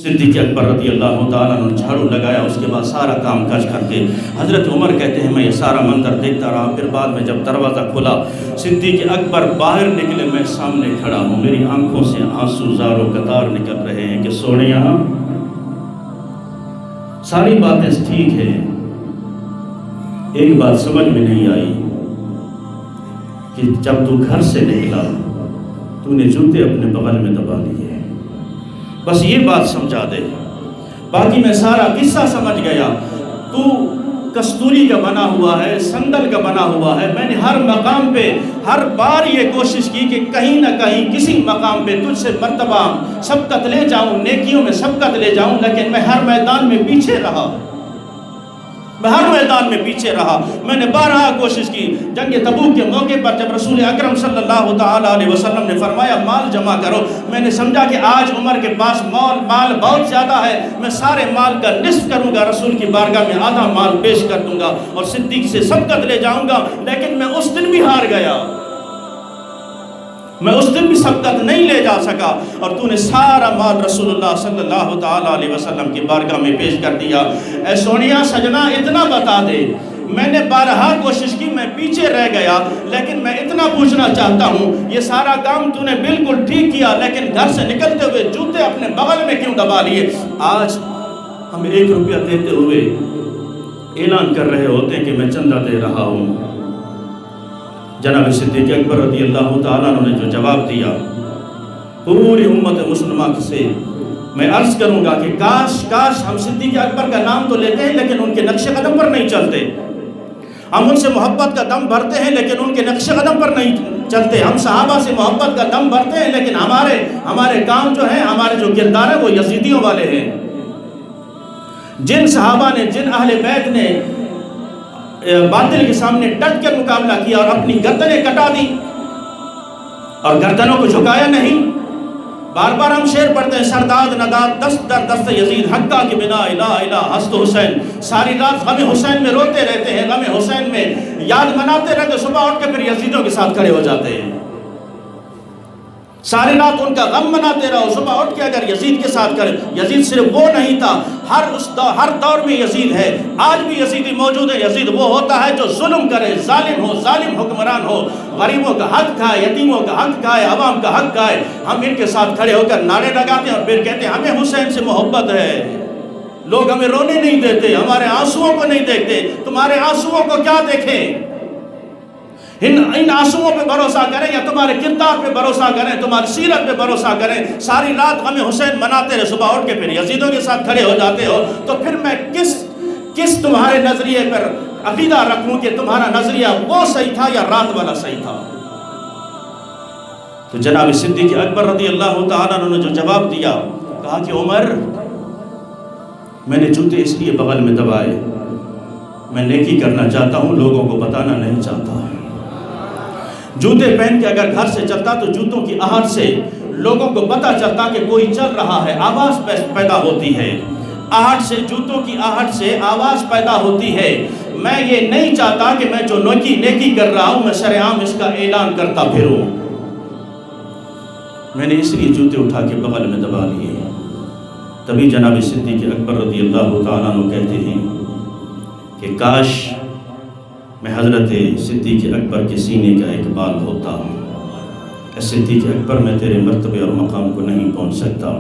صدیق اکبر رضی اللہ تعالیٰ نے جھاڑو لگایا، اس کے بعد سارا کام کاج کر کے حضرت عمر کہتے ہیں میں یہ سارا منظر دیکھتا رہا، پھر بعد میں جب دروازہ کھلا صدیق اکبر باہر نکلے، میں سامنے کھڑا ہوں، میری آنکھوں سے آنسو زاروں قطار نکل رہے ہیں کہ سونیا ساری باتیں ٹھیک ہے، ایک بات سمجھ میں نہیں آئی کہ جب تو گھر سے نکلا تو نے جوتے اپنے بغل میں دبا لیے، بس یہ بات سمجھا دے، باقی میں سارا قصہ سمجھ گیا، تو کستوری کا بنا ہوا ہے، سندل کا بنا ہوا ہے، میں نے ہر مقام پہ ہر بار یہ کوشش کی کہ کہیں نہ کہیں کسی مقام پہ تجھ سے مرتبہ سبقت لے جاؤں، نیکیوں میں سبقت لے جاؤں، لیکن میں ہر میدان میں پیچھے رہا، میں نے بارہا کوشش کی۔ جنگ تبوک کے موقع پر جب رسول اکرم صلی اللہ تعالیٰ علیہ وسلم نے فرمایا مال جمع کرو، میں نے سمجھا کہ آج عمر کے پاس مال بہت زیادہ ہے، میں سارے مال کا نصف کروں گا، رسول کی بارگاہ میں آدھا مال پیش کر دوں گا اور صدیق سے سبقت لے جاؤں گا، لیکن میں اس دن بھی ہار گیا، میں اس دن بھی سبقت نہیں لے جا سکا، اور تو نے سارا مال رسول اللہ صلی اللہ تعالیٰ علیہ وسلم کی بارگاہ میں پیش کر دیا۔ اے سونیا سجنا اتنا بتا دے، میں نے بارہا کوشش کی، میں پیچھے رہ گیا، لیکن میں اتنا پوچھنا چاہتا ہوں یہ سارا کام تو نے بالکل ٹھیک کیا، لیکن گھر سے نکلتے ہوئے جوتے اپنے بغل میں کیوں دبا لیے؟ آج ہم 1 روپیہ دیتے ہوئے اعلان کر رہے ہوتے ہیں کہ میں چندہ دے رہا ہوں، جناب صدیق اکبر رضی اللہ تعالیٰ نے جو جواب دیا، پوری امت مسلمہ سے میں عرض کروں گا کہ کاش ہم صدیق اکبر کا نام تو لیتے ہیں لیکن ان کے نقش قدم پر نہیں چلتے، ہم ان سے محبت کا دم بھرتے ہیں لیکن ان کے نقش قدم پر نہیں چلتے، ہم صحابہ سے محبت کا دم بھرتے ہیں لیکن ہمارے کام جو ہیں، ہمارے جو کردار ہیں وہ یزیدیوں والے ہیں۔ جن صحابہ نے، جن اہل بیت نے باطل کے سامنے ڈٹ کر مقابلہ کیا اور اپنی گردنیں کٹا دی اور گردنوں کو جھکایا نہیں، بار بار ہم شعر پڑھتے ہیں سرداد نداد دست در دست یزید حقہ کی بنا الہ الہ ہست حسین، ساری رات غم حسین میں روتے رہتے ہیں، غم حسین میں یاد مناتے رہتے، صبح اٹھ کے پھر یزیدوں کے ساتھ کھڑے ہو جاتے ہیں، ساری رات ان کا غم مناتے رہو، صبح اٹھ کے اگر یزید کے ساتھ کرے۔ یزید صرف وہ نہیں تھا، ہر دور میں یزید ہے، آج بھی یزیدی موجود ہے۔ یزید وہ ہوتا ہے جو ظلم کرے، ظالم ہو، ظالم حکمران ہو، غریبوں کا حق کھائے، یتیموں کا حق کھائے، عوام کا حق کھائے۔ ہم ان کے ساتھ کھڑے ہو کر نعرے لگاتے ہیں اور پھر کہتے ہیں ہمیں حسین سے محبت ہے، لوگ ہمیں رونے نہیں دیتے، ہمارے آنسوؤں کو نہیں دیکھتے، تمہارے آنسوؤں کو کیا دیکھیں؟ ان آنسوؤں پہ بھروسہ کریں یا تمہارے کردار پہ بھروسہ کریں، تمہاری سیرت پہ بھروسہ کریں؟ ساری رات غم حسین مناتے رہے، صبح اٹھ کے پھر یزیدوں کے ساتھ کھڑے ہو جاتے ہو، تو پھر میں کس تمہارے نظریے پر عقیدہ رکھوں کہ تمہارا نظریہ وہ صحیح تھا یا رات والا صحیح تھا؟ تو جناب صدیق اکبر رضی اللہ تعالیٰ نے جو جواب دیا، کہا کہ عمر میں نے جوتے اس لیے بغل میں دبائے، میں نیکی کرنا چاہتا ہوں، لوگوں کو بتانا نہیں چاہتا۔ جوتے پہن کے اگر گھر سے چلتا تو جوتوں کی آہٹ سے لوگوں کو پتہ چلتا کہ کوئی چل رہا ہے، آواز پیدا ہوتی ہے، آہٹ سے، جوتوں کی آہٹ سے آواز پیدا ہوتی ہے۔ میں یہ نہیں چاہتا کہ میں جو نیکی کر رہا ہوں میں شرعام اس کا اعلان کرتا پھروں، میں نے اس لیے جوتے اٹھا کے بغل میں دبا لیے۔ تبھی جناب صدیق اکبر رضی اللہ تعالیٰ عنہ کہتے ہیں کہ کاش میں حضرت صدیق اکبر کے سینے کا ایک بال ہوتا، اے صدیق اکبر میں تیرے مرتبے اور مقام کو نہیں پہنچ سکتا،